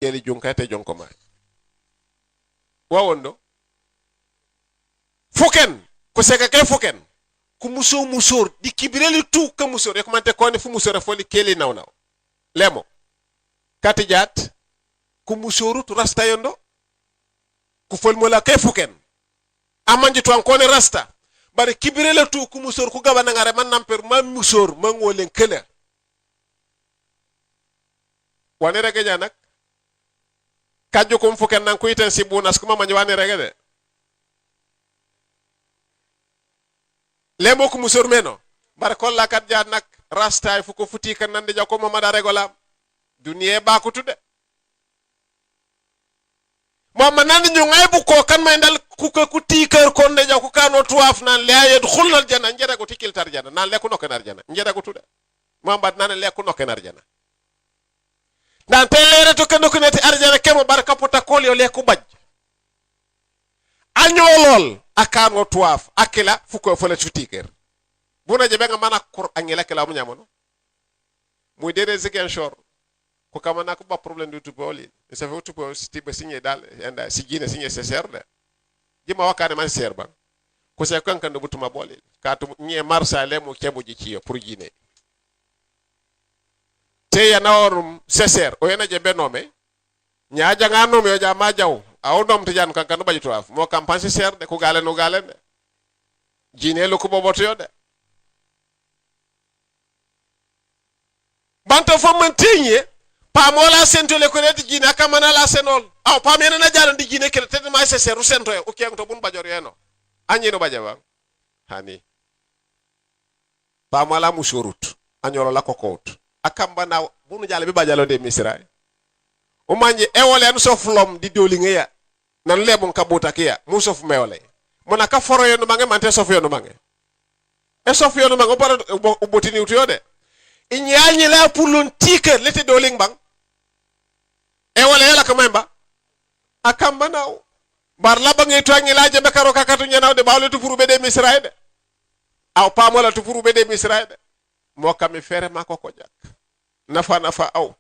yeli junkate jonkoma wawondo fuken ko seka kay fuken ku musor di kibireli tu ka musor ko mante ko ne fu musor foli keli naw lemo katijat ku musoru tu rasta yondo ku fol mola kay fuken amanji to ko ne rasta bare kibirele tu ku musor ku gaba ngare man namper ma musor ma ngolen kele wane rege janak kaju kum fuken nan ku iten sibunas kuma manji wane rege de lemo ku musor meno bare kolla kat janak rasta fu ko futi kan nande jako mamada regola duniye ba ko tudde mama nande ñu ngay bu ko kan may dal ku ko ku tikeur kon de jako kano tuaf nan la yadkhulul janna njeda go tikil tar janna nan leku nokkenar janna njeda go tudde mamba nan leku nokkenar janna dan telere to kendo ko neti arjana kemo barka pota kolyo leku baj añolol akano tuaf akila fu ko fele tikeur buna je benga mana kur angela kala mu nyamono muy dede zigen shor ko kamana ko ba problème du tupoli ça fait tupo sti ba signé dal enda sigine signé ser de jima wakane man ser ba ko se kankan do butuma bolil katu ñe marsale mo kebuji ci pour jine te ya naworum ser o yana je benome nyaaja ngano me ja ma jaw aw dom te jan kankan ba jitu af mo campagne ser de ko galen no galen de jine lu ko boboto yo de banto fo man teñe pa mola sento le ko reti jina kamana la senol aw pa mena na jaran di jine kele tete ma se seru sento e o keng to bun bajor yeno anyi no bajaba hani pa mola musurut anyolo la kokot akamba na bunu jale bi bajalo de misra o manje e wole en soflom di doli ngeya nan lebon kabuta kiya mu sof mewle mona ka foro yeno mange mante sof yeno mange e sof yeno mange o bara o botini uto de inyalni la pulun tiker lete doling bang e wala yala kamemba akamba naw bar la bangi to ngila je be karo kakatu nyanaw de bawle tu furu be de misraide aw pamola tu furu be de misraide mo kam fere mako ko jak nafa aw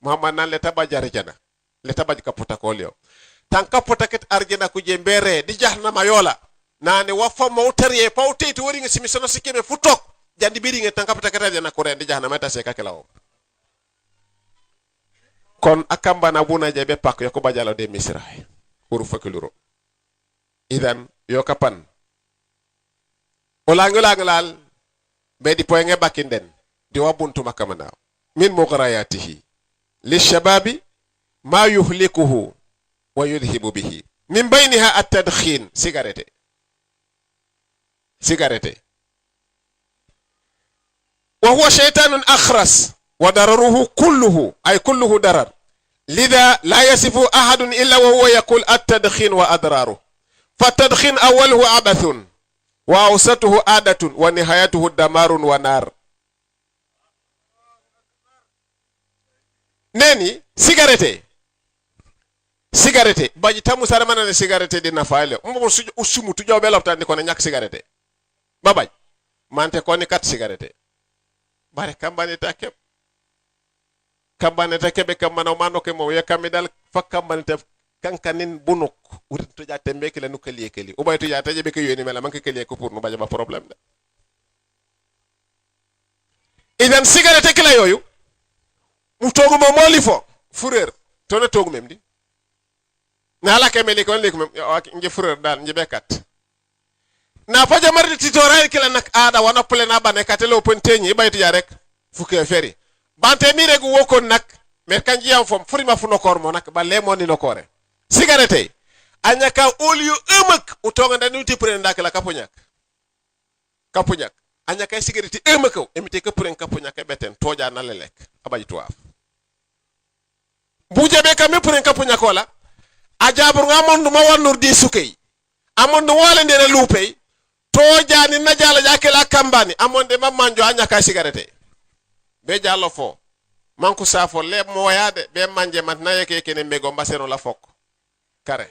muhammad nan leta ba jare jana leta ba kaputa ko leo tan kaputa ket arjana ku je mbere di jahnama yola nane wafa mawtariye pawte to wori ngi simisono sikeme futok jandi biri ngi tan kaputa ket arjana ko rendi jahnama ta se kakelaw kon akamba na buna je be pak yoko bajalo de misraay pour fakiluro idan yo kapan olangalal be di poyenge bakinden di wabuntu makamana min muqrayatihi lishababi ma yuhlikuhu wa yudhibu bihi min bayniha at-tadkhin sigarete wa huwa shaytanun akhras wa dararuhu kulluhu ay kulluhu darar lidha la yasifu ahadun illa wa huwa yaqul at-tadkhin wa adraruhu fa-tadkhin awwaluhu abathun wa awsatuhu adatun wa nihayatuhu damarun wa nar. Neni cigarette baji tamu sare manane cigarette di nafaale mbo usumu tu jawbe lopta ni ko na nyak cigarette babaj mante ko ni kat cigarette bare kambane takep be kamana mano ke mo yakami dal fakambane te kankanin bunuk wurin to jatte mbeke la nukali keli o bay to jatte be ke yoni mela man ke keli ko pour no baja ba problème da idan cigarette kila yoyu mu togu mo molifo fureur to na togu mem di na la kemeli kon lik mem nge fureur dal nge bekat na faja mardi titoray kila nak ada wana pule na bane katelo pontenyi baytu ya rek fuke feri bante mi regu wokon nak me kanji am fom furima fu nokor mo nak ba lemon ni nokore cigarette anyaka oliu emak utonga ndani uti pren dak la kapunyak anyaka cigarette emak emite ke pren kapunyak beten toja na lelek abaji tuaf buje be kam pren kapunyak wala ajabur ngamondu ma wannur di sukay amondu wala ndene lupey toja ni najala jakela kambani amonde mamanjo anyaka cigarette be jallo fo manku safo le moyade be manje mat nayeke kene mego mbasero la fok kare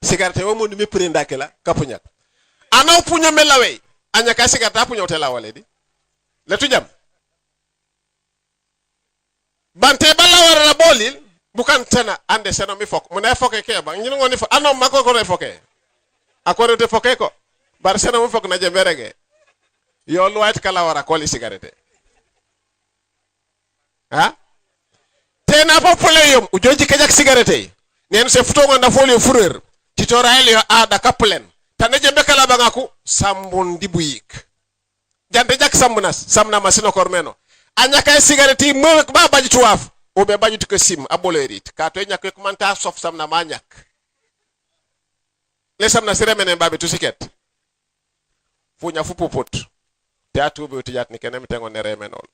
cigarette wo mundu mi prenda kala kapuñak ana puño melawe anyaka cigarette puño tela wale di le tujam bante bala wara bolil bukan tana ande seno mi fok mu ne foke ke ba ngi ngoni fo anom mako ko ne foke akore te foke ko bar seno mi fok na je berege yo luwait kala wara ko li cigarette ha tena popule yom ujoji kajak cigarette nen se futo ngonda folio fureur titorayel yo ada kaplen tane je bekala bangaku sambun dibuyik jante jak samna masino kormeno anya kay cigarette mo ba baji tuwaf o be baji to sim abolerit ka to nyak ko manta sof samna ma nyak le samna siremene babe to siket fu nya fu popot te atu be tijat ni kenem tengo ne remenol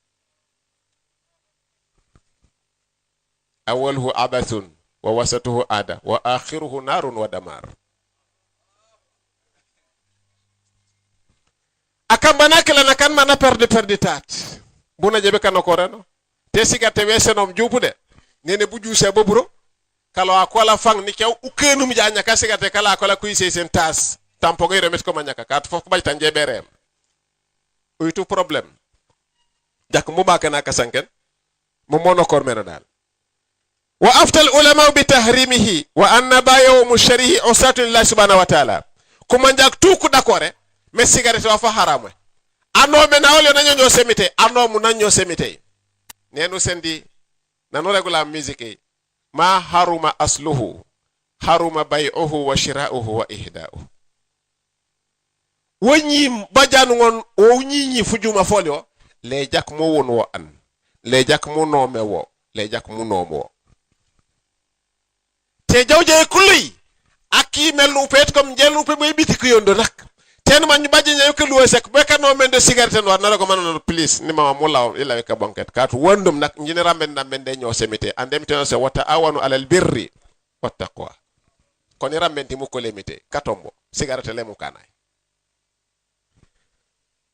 awwaluhu abathun wa wasatuhu ada wa akhiruhu narun wa damar akambana kala nakan mana perde tat buna jebe kanoko reno te sigate wesenom jupude nene bu juuse boburo kala akola fang ni kew ukenum janya ka sigate kala akola kuise sen tas tampo ngay remet ko manyaka kat fof bay tanje berem uytu problem jak mu bakana kasanken mu monokor mena dal wa aftal ulama bi tahrimihi wa anna bayu mushrihi usatun lillahi subhanahu wa ta'ala kuma jak tuku dakore me cigarette wa fa haramwe ano me nawle nanyo semite ano mu nanyo semite nenu sendi nanu regula musique ma haruma asluhu haruma bay'uhu wa shira'uhu wa ihda'uhu woni bajanu ngon o nyinyi fujuma folio le jak mo won wo an le jak mo no me wo le jak mo no mo te jawje kulli aki melu pet kom jelu pe moy biti ko yondo nak ten man baji nyaw ko luwe sek be kano men de cigarette no na ko man please ni mama mo law ila ka banket kat wondum nak ñine ramben na men de ñoo semité andem ten se wata awanu alal birri wattaqwa ko ni ramben ti mu ko limité katombo cigarette le mu kanay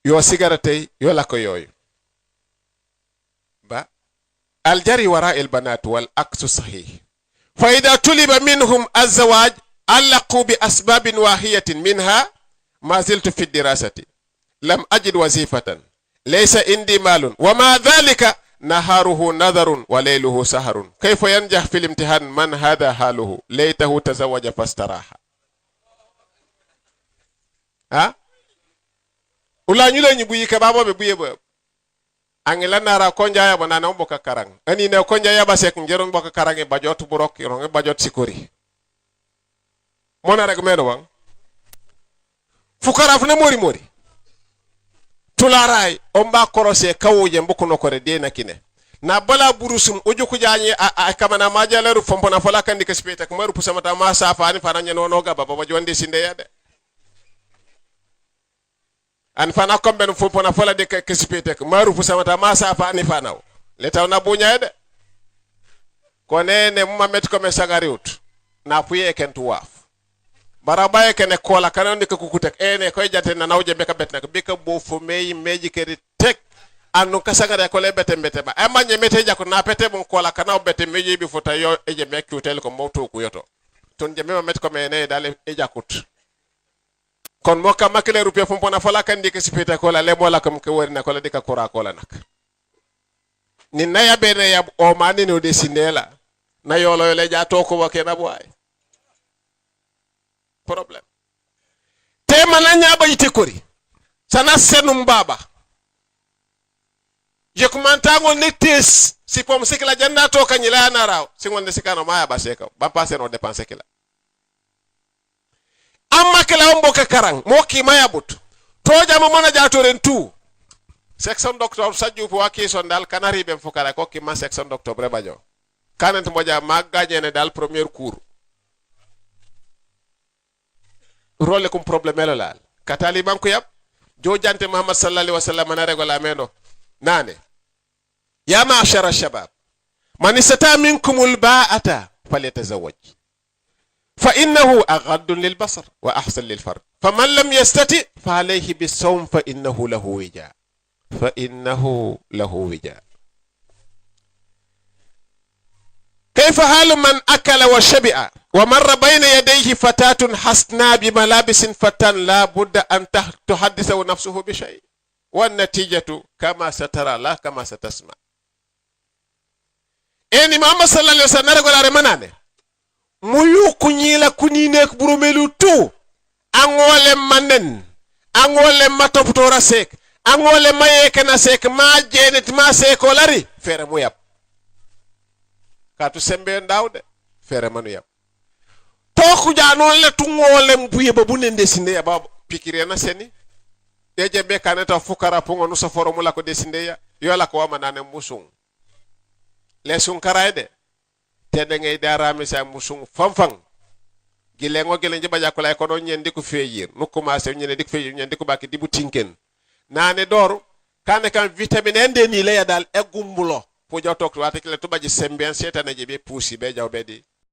yo cigarette yo la ko yoy ba al jari wara al banat wal aksu sahih fa idha tuliba minhum azwaj alaqu bi asbab wahiyatin minha ما زلت في الدراسة لم أجد وظيفة ليس عندي مال وما ذلك نهاره نذر وليله سهر كيف ينجح في الامتحان من هذا حاله ليته تزوج فاستراح ها ولا نيلا نيبوي كبابو بيبوي angela nara konja ya bana na mboka karang ani ne konja ya basek ngero mboka karange bajot burok ronge bajot sikori mona rek meno wang fukara fune mori tularay omba korose kawuje mbokuno kore de nakine na bala burusum ojoku jaanye a kamana majaleru fompona fala kandi ke speta ko maru pusamata ma safani faranya no gaba baba jonde sinde yade an fana komben fompona fala de ke speta ko maru pusamata ma safani fanaw le taw na bunya yade ko nene muhammed ko me sagariut na puye kentu waf barabaye kene kola kanande ko kukutek ene koy jate na nawje beka betnak beka bo fo meji keri tek anu kasangare ko le bete ba amanye mete jako na pete bon kola kana bete meji bi fota yo eje mekutel ko mawto ku yoto ton je mema met ko mene dale e jakut kon moka makle rupe fo pona fala kandi ke sipeta ko la le mola kam ko wori na ko la dika kura ko la nak ni naya bene ya o mani no de sinela na yolo le jato ko wakena boy problem tema na nyaba yite kori sana senum baba je kumantango netes si pom sikila janda to kanyila na raw singonde sikano maya baseka ba passe no dépenser kila amma kala mboka karang moki maya but to jama mona jato ren tout section docteur sadju po waki son dal kanari be fukara ko ki ma section docteur brebajo kanent moja magga ne dal premier cours role kum problème elal katali banko yab jo jante muhammad sallallahu alaihi wasallam na regola meno nane ya ma'shara shabab man istata minkum alba'ata falyatazawwaj fa innahu aghaddu lilbasar wa ahsan lilfarj faman lam yastati fa alayhi bisawm fa innahu lahu wija كيف حال من أكل وشبع ومر بين يديه فتاة حسناء بملابس فتان لا بد أن تحدث نفسه بشيء والنتيجة كما سترى لا كما ستسمع eni Muhammad sallallahu alaihi wasallam regolare manane muyu kunyila kunine burumelu tu angole manen angole matoptora sek angole mayeke na sek ma jenet ma seko lari fere mu yab katu sembe ndawde fere manu yab toku janon le tungole mbuye babune ndesinde ya babo pikire na seni deje be kaneta fukara pongo no saforo mula ko desinde ya yola ko manane musung lesun karaide tede ngay darame sa musung famfang gile ngo gile njiba jakulay ko don nyendi ko feyir nu commencé nyendi ko feyir nyendi ko baki dibu tinken nane doru kane kan vitamine ende ni le ya dal egumbulo po jaw tok wata kile tubaji semben setane je be pusi be jaw be di